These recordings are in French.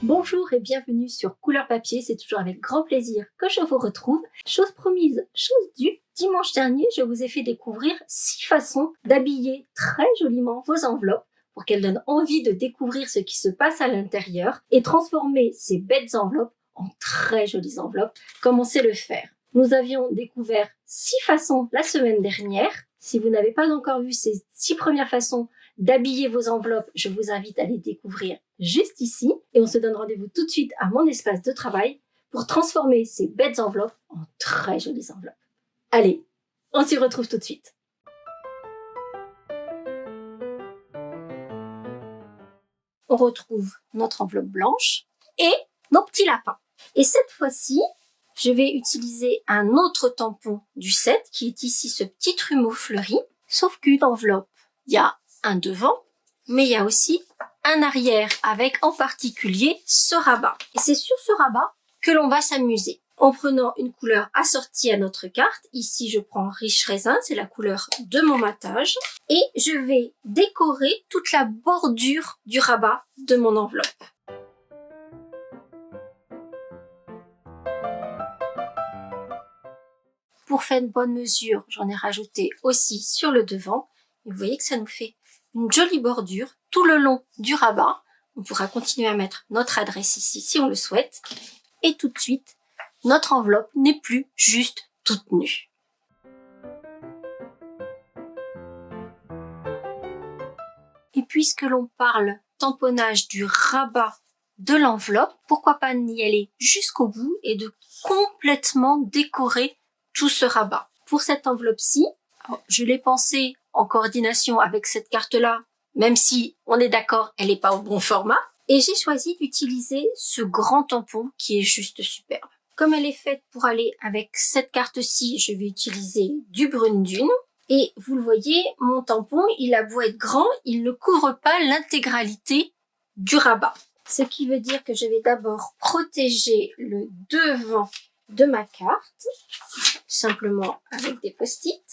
Bonjour et bienvenue sur Couleur Papier, c'est toujours avec grand plaisir que je vous retrouve. Chose promise, chose due, dimanche dernier je vous ai fait découvrir 6 façons d'habiller très joliment vos enveloppes pour qu'elles donnent envie de découvrir ce qui se passe à l'intérieur et transformer ces bêtes enveloppes en très jolies enveloppes comme on sait le faire. Nous avions découvert 6 façons la semaine dernière. Si vous n'avez pas encore vu ces 6 premières façons d'habiller vos enveloppes, je vous invite à les découvrir juste ici. Et on se donne rendez-vous tout de suite à mon espace de travail pour transformer ces bêtes enveloppes en très jolies enveloppes. Allez, on s'y retrouve tout de suite. On retrouve notre enveloppe blanche et nos petits lapins. Et cette fois-ci, je vais utiliser un autre tampon du set qui est ici ce petit trumeau fleuri. Sauf qu'une enveloppe, il y a un devant, mais il y a aussi un arrière avec en particulier ce rabat. Et c'est sur ce rabat que l'on va s'amuser. En prenant une couleur assortie à notre carte, ici je prends Riche Raisin, c'est la couleur de mon matage, et je vais décorer toute la bordure du rabat de mon enveloppe. Pour faire une bonne mesure, j'en ai rajouté aussi sur le devant. Et vous voyez que ça nous fait une jolie bordure tout le long du rabat. On pourra continuer à mettre notre adresse ici si on le souhaite. Et tout de suite, notre enveloppe n'est plus juste toute nue. Et puisque l'on parle tamponnage du rabat de l'enveloppe, pourquoi pas n'y aller jusqu'au bout et de complètement décorer tout ce rabat. Pour cette enveloppe-ci, je l'ai pensée en coordination avec cette carte-là, même si on est d'accord, elle n'est pas au bon format. Et j'ai choisi d'utiliser ce grand tampon qui est juste superbe. Comme elle est faite pour aller avec cette carte-ci, je vais utiliser du brune dune. Et vous le voyez, mon tampon, il a beau être grand, il ne couvre pas l'intégralité du rabat. Ce qui veut dire que je vais d'abord protéger le devant de ma carte, simplement avec des post-it.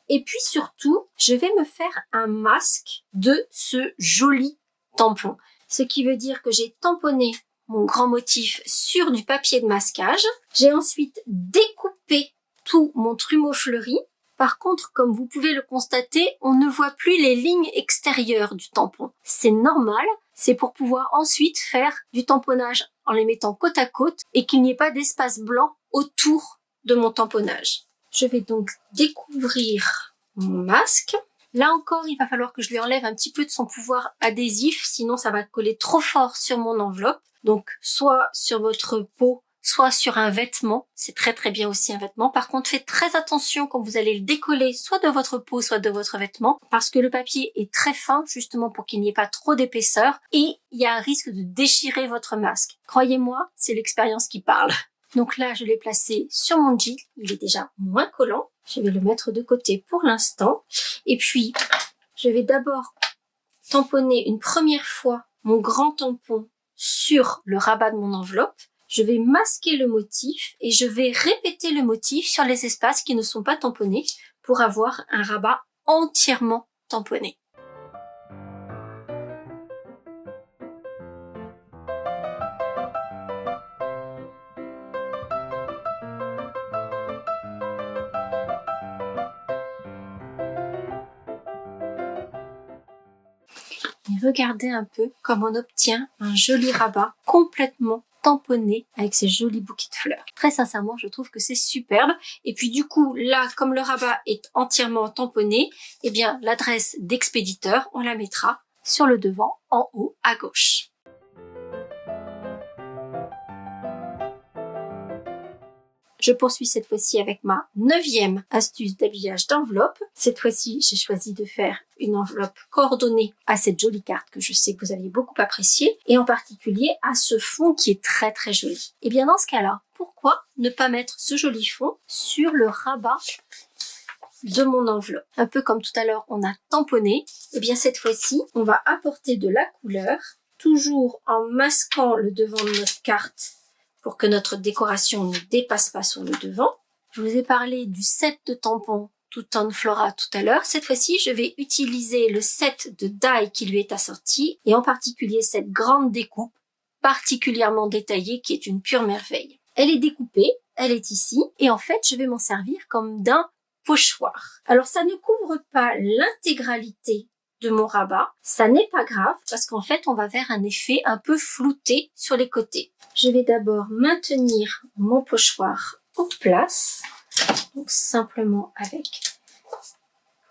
Et puis surtout, je vais me faire un masque de ce joli tampon. Ce qui veut dire que j'ai tamponné mon grand motif sur du papier de masquage. J'ai ensuite découpé tout mon trumeau fleuri. Par contre, comme vous pouvez le constater, on ne voit plus les lignes extérieures du tampon. C'est normal, c'est pour pouvoir ensuite faire du tamponnage en les mettant côte à côte et qu'il n'y ait pas d'espace blanc autour de mon tamponnage. Je vais donc découvrir mon masque. Là encore, il va falloir que je lui enlève un petit peu de son pouvoir adhésif, sinon ça va coller trop fort sur mon enveloppe. Donc, soit sur votre peau, soit sur un vêtement. C'est très très bien aussi un vêtement. Par contre, faites très attention quand vous allez le décoller, soit de votre peau, soit de votre vêtement, parce que le papier est très fin, justement pour qu'il n'y ait pas trop d'épaisseur, et il y a un risque de déchirer votre masque. Croyez-moi, c'est l'expérience qui parle. Donc là, je l'ai placé sur mon jean. Il est déjà moins collant. Je vais le mettre de côté pour l'instant. Et puis, je vais d'abord tamponner une première fois mon grand tampon sur le rabat de mon enveloppe. Je vais masquer le motif et je vais répéter le motif sur les espaces qui ne sont pas tamponnés pour avoir un rabat entièrement tamponné. Et regardez un peu comme on obtient un joli rabat complètement tamponné avec ces jolis bouquets de fleurs. Très sincèrement, je trouve que c'est superbe. Et puis du coup, là, comme le rabat est entièrement tamponné, eh bien, l'adresse d'expéditeur, on la mettra sur le devant, en haut, à gauche. Je poursuis cette fois-ci avec ma 9e astuce d'habillage d'enveloppe. Cette fois-ci, j'ai choisi de faire une enveloppe coordonnée à cette jolie carte que je sais que vous aviez beaucoup appréciée et en particulier à ce fond qui est très très joli. Et bien dans ce cas-là, pourquoi ne pas mettre ce joli fond sur le rabat de mon enveloppe? Un peu comme tout à l'heure, on a tamponné. Et bien cette fois-ci, on va apporter de la couleur, toujours en masquant le devant de notre carte pour que notre décoration ne dépasse pas sur le devant. Je vous ai parlé du set de tampons Tout-Tone Flora tout à l'heure. Cette fois-ci, je vais utiliser le set de die qui lui est assorti et en particulier cette grande découpe particulièrement détaillée qui est une pure merveille. Elle est découpée, elle est ici, et en fait, je vais m'en servir comme d'un pochoir. Alors, ça ne couvre pas l'intégralité de mon rabat. Ça n'est pas grave parce qu'en fait, on va faire un effet un peu flouté sur les côtés. Je vais d'abord maintenir mon pochoir en place, donc simplement avec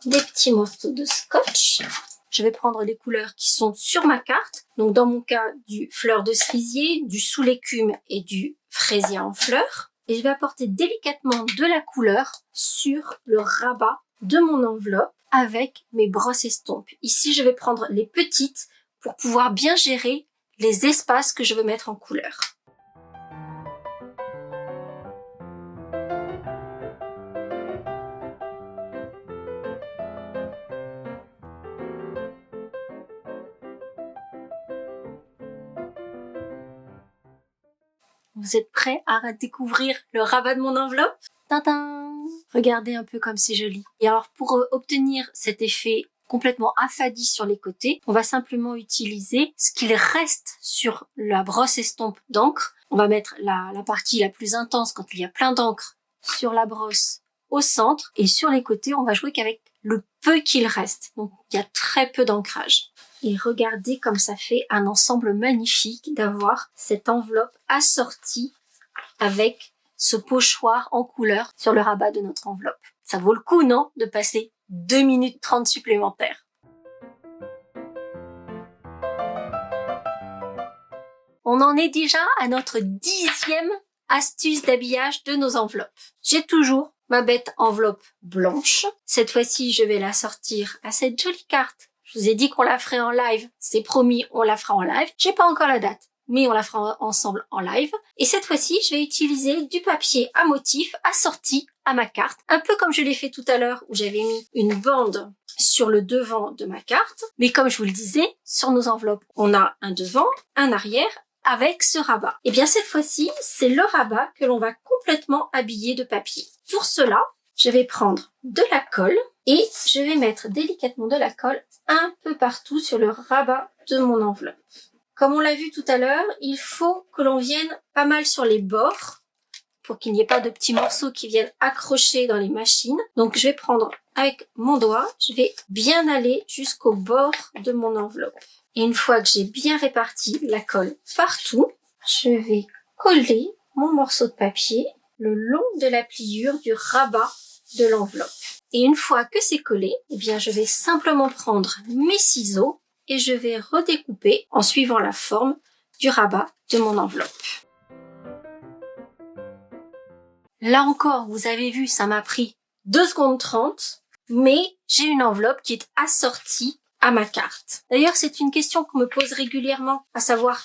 des petits morceaux de scotch. Je vais prendre les couleurs qui sont sur ma carte. Donc, dans mon cas, du fleur de cerisier, du sous l'écume et du fraisier en fleurs. Et je vais apporter délicatement de la couleur sur le rabat de mon enveloppe avec mes brosses estompes. Ici, je vais prendre les petites pour pouvoir bien gérer les espaces que je veux mettre en couleur. Vous êtes prêts à découvrir le rabat de mon enveloppe? Tintin! Regardez un peu comme c'est joli. Et alors, pour obtenir cet effet complètement affadi sur les côtés, on va simplement utiliser ce qu'il reste sur la brosse estompe d'encre. On va mettre la partie la plus intense quand il y a plein d'encre sur la brosse au centre. Et sur les côtés, on va jouer qu'avec le peu qu'il reste. Donc, il y a très peu d'ancrage. Et regardez comme ça fait un ensemble magnifique d'avoir cette enveloppe assortie avec ce pochoir en couleur sur le rabat de notre enveloppe. Ça vaut le coup, non, de passer 2 minutes 30 supplémentaires. On en est déjà à notre 10e astuce d'habillage de nos enveloppes. J'ai toujours ma bête enveloppe blanche. Cette fois-ci, je vais la sortir à cette jolie carte. Je vous ai dit qu'on la ferait en live. C'est promis, on la fera en live. J'ai pas encore la date, mais on la fera ensemble en live. Et cette fois-ci, je vais utiliser du papier à motif assorti à ma carte. Un peu comme je l'ai fait tout à l'heure où j'avais mis une bande sur le devant de ma carte. Mais comme je vous le disais, sur nos enveloppes, on a un devant, un arrière avec ce rabat. Et bien cette fois-ci, c'est le rabat que l'on va complètement habiller de papier. Pour cela, je vais prendre de la colle et je vais mettre délicatement de la colle un peu partout sur le rabat de mon enveloppe. Comme on l'a vu tout à l'heure, il faut que l'on vienne pas mal sur les bords pour qu'il n'y ait pas de petits morceaux qui viennent accrocher dans les machines. Donc je vais prendre avec mon doigt, je vais bien aller jusqu'au bord de mon enveloppe. Et une fois que j'ai bien réparti la colle partout, je vais coller mon morceau de papier le long de la pliure du rabat de l'enveloppe. Et une fois que c'est collé, eh bien, je vais simplement prendre mes ciseaux et je vais redécouper en suivant la forme du rabat de mon enveloppe. Là encore, vous avez vu, ça m'a pris 2 secondes 30, mais j'ai une enveloppe qui est assortie à ma carte. D'ailleurs, c'est une question qu'on me pose régulièrement, à savoir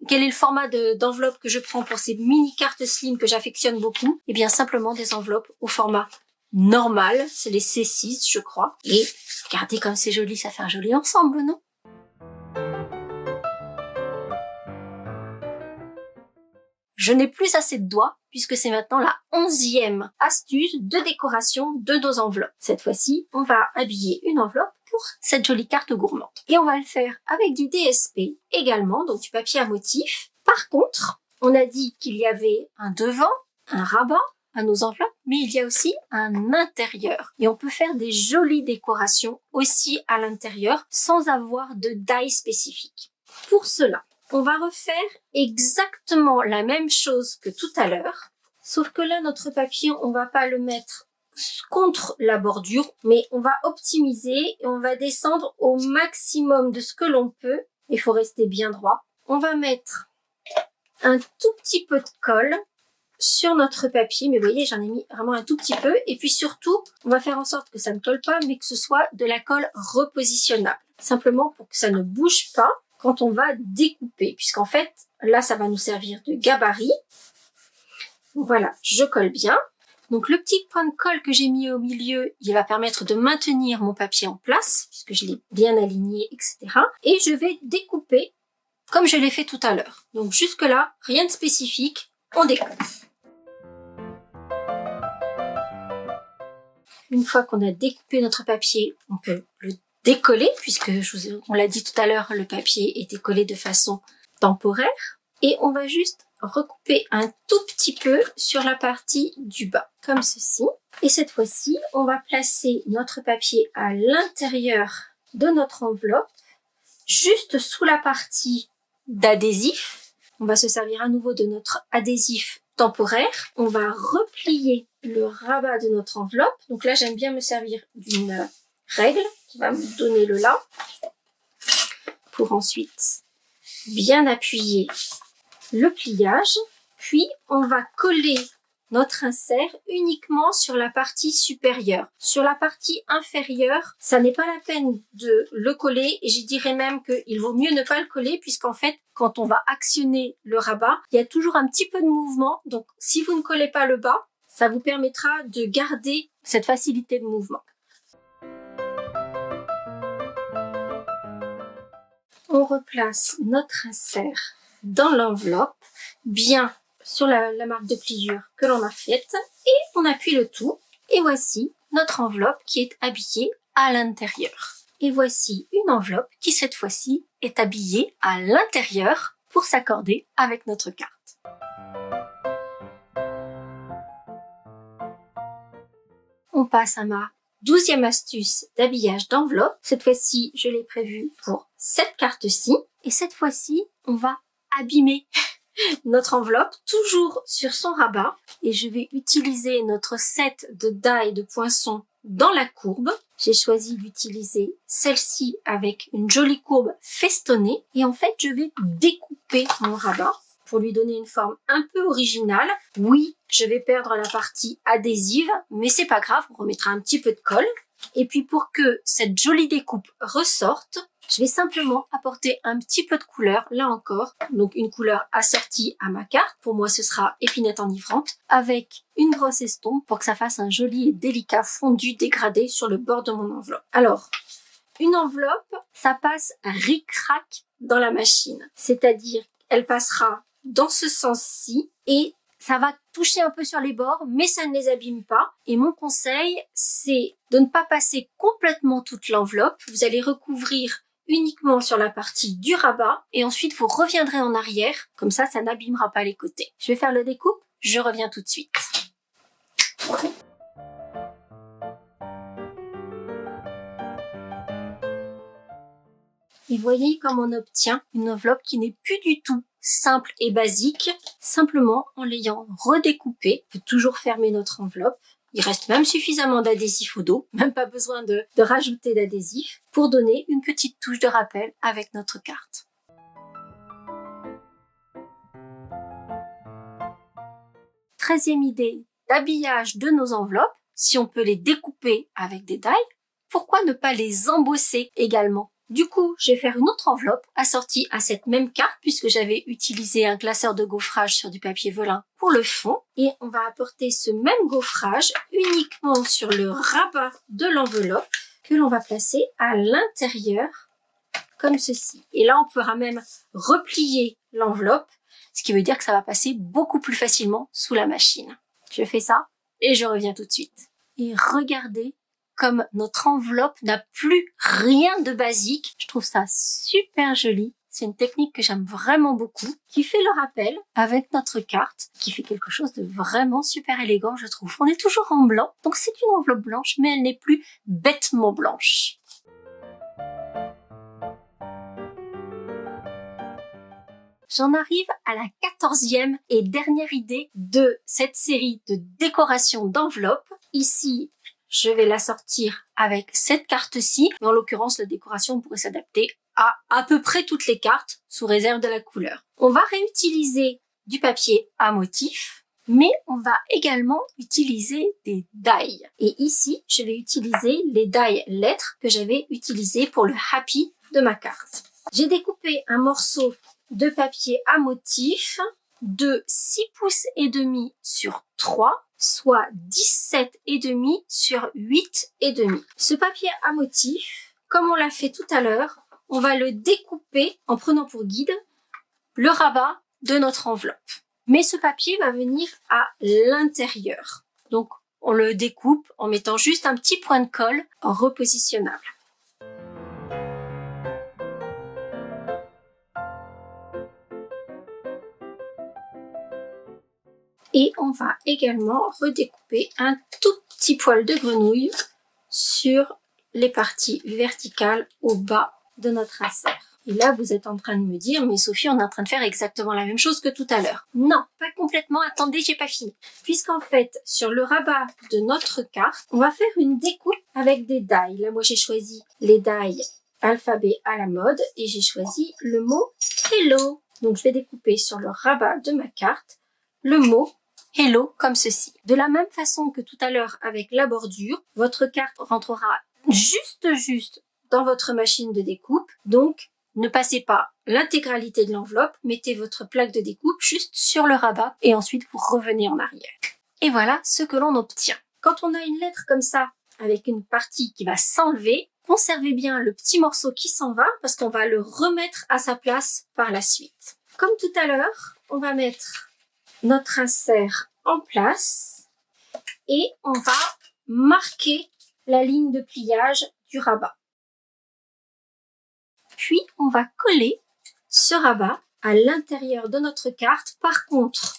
quel est le format d'enveloppe que je prends pour ces mini cartes slim que j'affectionne beaucoup. Eh bien, simplement des enveloppes au format normal, c'est les C6, je crois. Et regardez comme c'est joli, ça fait un joli ensemble, non? Je n'ai plus assez de doigts puisque c'est maintenant la 11e astuce de décoration de nos enveloppes. Cette fois-ci, on va habiller une enveloppe pour cette jolie carte gourmande. Et on va le faire avec du DSP également, donc du papier à motif. Par contre, on a dit qu'il y avait un devant, un rabat à nos enveloppes, mais il y a aussi un intérieur. Et on peut faire des jolies décorations aussi à l'intérieur sans avoir de die spécifique. Pour cela, on va refaire exactement la même chose que tout à l'heure, sauf que là, notre papier, on va pas le mettre contre la bordure, mais on va optimiser et on va descendre au maximum de ce que l'on peut. Il faut rester bien droit. On va mettre un tout petit peu de colle sur notre papier, mais vous voyez, j'en ai mis vraiment un tout petit peu. Et puis surtout, on va faire en sorte que ça ne colle pas, mais que ce soit de la colle repositionnable. Simplement pour que ça ne bouge pas quand on va découper, puisqu'en fait, là, ça va nous servir de gabarit. Voilà, je colle bien. Donc, le petit point de colle que j'ai mis au milieu, il va permettre de maintenir mon papier en place, puisque je l'ai bien aligné, etc. Et je vais découper comme je l'ai fait tout à l'heure. Donc, jusque-là, rien de spécifique, on découpe. Une fois qu'on a découpé notre papier, on peut le décoller, puisque on l'a dit tout à l'heure, le papier était collé de façon temporaire. et on va juste recouper un tout petit peu sur la partie du bas, comme ceci. Et cette fois-ci, on va placer notre papier à l'intérieur de notre enveloppe, juste sous la partie d'adhésif. On va se servir à nouveau de notre adhésif temporaire. On va replier le rabat de notre enveloppe. Donc là, j'aime bien me servir d'une règle qui va me donner le là pour ensuite bien appuyer le pliage. Puis, on va coller notre insert uniquement sur la partie supérieure. Sur la partie inférieure, ça n'est pas la peine de le coller et je dirais même qu'il vaut mieux ne pas le coller puisqu'en fait, quand on va actionner le rabat, il y a toujours un petit peu de mouvement. Donc, si vous ne collez pas le bas, ça vous permettra de garder cette facilité de mouvement. On replace notre insert dans l'enveloppe, bien sur la marque de pliure que l'on a faite, et on appuie le tout. Et voici notre enveloppe qui est habillée à l'intérieur. Et voici une enveloppe qui cette fois-ci est habillée à l'intérieur pour s'accorder avec notre carte. On passe à ma 12e astuce d'habillage d'enveloppe. Cette fois-ci, je l'ai prévue pour cette carte-ci. Et cette fois-ci, on va abîmer notre enveloppe, toujours sur son rabat. Et je vais utiliser notre set de die de poinçons dans la courbe. J'ai choisi d'utiliser celle-ci avec une jolie courbe festonnée. Et en fait, je vais découper mon rabat pour lui donner une forme un peu originale. Oui, je vais perdre la partie adhésive, mais c'est pas grave, on remettra un petit peu de colle. Et puis pour que cette jolie découpe ressorte, je vais simplement apporter un petit peu de couleur, là encore. Donc une couleur assortie à ma carte. Pour moi, ce sera épinette enivrante avec une brosse estompe pour que ça fasse un joli et délicat fondu dégradé sur le bord de mon enveloppe. Alors, une enveloppe, ça passe ric-rac dans la machine. C'est-à-dire, elle passera dans ce sens-ci et ça va toucher un peu sur les bords, mais ça ne les abîme pas. Et mon conseil, c'est de ne pas passer complètement toute l'enveloppe. Vous allez recouvrir uniquement sur la partie du rabat et ensuite vous reviendrez en arrière. Comme ça, ça n'abîmera pas les côtés. Je vais faire le découpe. Je reviens tout de suite. Et voyez comme on obtient une enveloppe qui n'est plus du tout simple et basique, simplement en l'ayant redécoupée. On peut toujours fermer notre enveloppe. Il reste même suffisamment d'adhésif au dos, même pas besoin de rajouter d'adhésif, pour donner une petite touche de rappel avec notre carte. Treizième idée d'habillage de nos enveloppes, si on peut les découper avec des die, pourquoi ne pas les embosser également? Du coup, je vais faire une autre enveloppe assortie à cette même carte puisque j'avais utilisé un classeur de gaufrage sur du papier velin pour le fond. Et on va apporter ce même gaufrage uniquement sur le rabat de l'enveloppe que l'on va placer à l'intérieur comme ceci. Et là, on pourra même replier l'enveloppe, ce qui veut dire que ça va passer beaucoup plus facilement sous la machine. Je fais ça et je reviens tout de suite. Et regardez comme notre enveloppe n'a plus rien de basique. Je trouve ça super joli. C'est une technique que j'aime vraiment beaucoup, qui fait le rappel avec notre carte, qui fait quelque chose de vraiment super élégant, je trouve. On est toujours en blanc, donc c'est une enveloppe blanche, mais elle n'est plus bêtement blanche. J'en arrive à la 14e et dernière idée de cette série de décoration d'enveloppes. Ici, je vais la sortir avec cette carte-ci. Mais en l'occurrence, la décoration pourrait s'adapter à peu près toutes les cartes, sous réserve de la couleur. On va réutiliser du papier à motif, mais on va également utiliser des die. Et ici, je vais utiliser les die lettres que j'avais utilisées pour le happy de ma carte. J'ai découpé un morceau de papier à motif de 6 pouces et demi sur 3, soit 17,5 sur 8,5. Ce papier à motif, comme on l'a fait tout à l'heure, on va le découper en prenant pour guide le rabat de notre enveloppe. Mais ce papier va venir à l'intérieur. Donc, on le découpe en mettant juste un petit point de colle repositionnable. Et on va également redécouper un tout petit poil de grenouille sur les parties verticales au bas de notre insert. Et là, vous êtes en train de me dire, mais Sophie, on est en train de faire exactement la même chose que tout à l'heure. Non, pas complètement. Attendez, j'ai pas fini. Puisqu'en fait, sur le rabat de notre carte, on va faire une découpe avec des die. Là, moi, j'ai choisi les die alphabet à la mode et j'ai choisi le mot hello. Donc, je vais découper sur le rabat de ma carte le mot hello comme ceci. De la même façon que tout à l'heure avec la bordure, votre carte rentrera juste dans votre machine de découpe. Donc, ne passez pas l'intégralité de l'enveloppe, mettez votre plaque de découpe juste sur le rabat et ensuite vous revenez en arrière. Et voilà ce que l'on obtient. Quand on a une lettre comme ça, avec une partie qui va s'enlever, conservez bien le petit morceau qui s'en va parce qu'on va le remettre à sa place par la suite. Comme tout à l'heure, on va mettre notre insert en place et on va marquer la ligne de pliage du rabat. Puis, on va coller ce rabat à l'intérieur de notre carte. Par contre,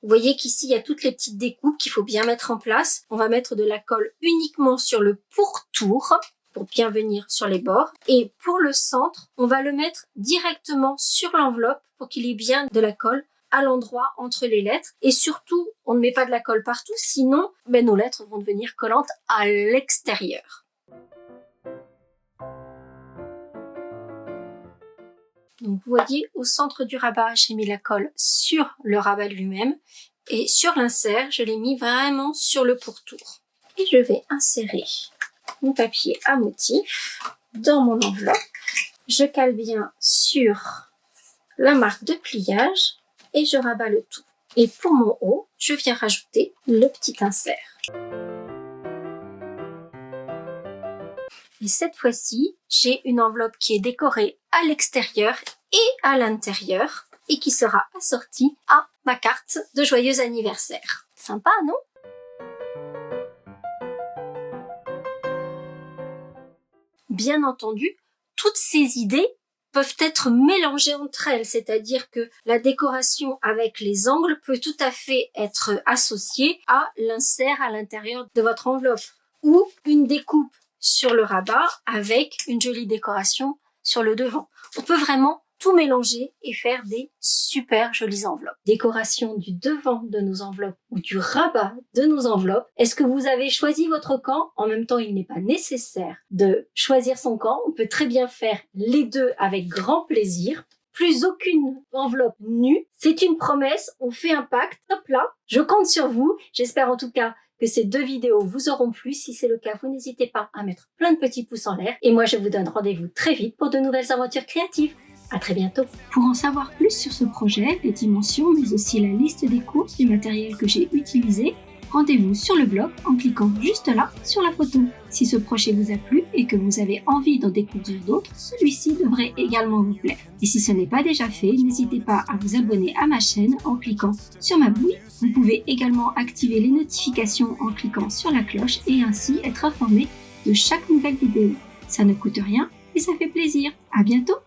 vous voyez qu'ici, il y a toutes les petites découpes qu'il faut bien mettre en place. On va mettre de la colle uniquement sur le pourtour pour bien venir sur les bords. Et pour le centre, on va le mettre directement sur l'enveloppe pour qu'il ait bien de la colle à l'endroit entre les lettres. Et surtout, on ne met pas de la colle partout, sinon nos lettres vont devenir collantes à l'extérieur. Donc vous voyez, au centre du rabat, j'ai mis la colle sur le rabat lui-même et sur l'insert, je l'ai mis vraiment sur le pourtour. Et je vais insérer mon papier à motif dans mon enveloppe. Je cale bien sur la marque de pliage et je rabats le tout. Et pour mon haut, je viens rajouter le petit insert. Et cette fois-ci, j'ai une enveloppe qui est décorée à l'extérieur et à l'intérieur et qui sera assortie à ma carte de joyeux anniversaire. Sympa, non? Bien entendu, toutes ces idées peuvent être mélangées entre elles, c'est-à-dire que la décoration avec les angles peut tout à fait être associée à l'insert à l'intérieur de votre enveloppe ou une découpe sur le rabat avec une jolie décoration sur le devant. On peut vraiment tout mélanger et faire des super jolies enveloppes. Décoration du devant de nos enveloppes ou du rabat de nos enveloppes. Est-ce que vous avez choisi votre camp? En même temps, il n'est pas nécessaire de choisir son camp. On peut très bien faire les deux avec grand plaisir. Plus aucune enveloppe nue. C'est une promesse. On fait un pacte. Hop là. Je compte sur vous. J'espère en tout cas que ces 2 vidéos vous auront plu. Si c'est le cas, vous n'hésitez pas à mettre plein de petits pouces en l'air. Et moi, je vous donne rendez-vous très vite pour de nouvelles aventures créatives. À très bientôt. Pour en savoir plus sur ce projet, les dimensions, mais aussi la liste des courses du matériel que j'ai utilisé, rendez-vous sur le blog en cliquant juste là sur la photo. Si ce projet vous a plu et que vous avez envie d'en découvrir d'autres, celui-ci devrait également vous plaire. Et si ce n'est pas déjà fait, n'hésitez pas à vous abonner à ma chaîne en cliquant sur ma bouille. Vous pouvez également activer les notifications en cliquant sur la cloche et ainsi être informé de chaque nouvelle vidéo. Ça ne coûte rien et ça fait plaisir. À bientôt!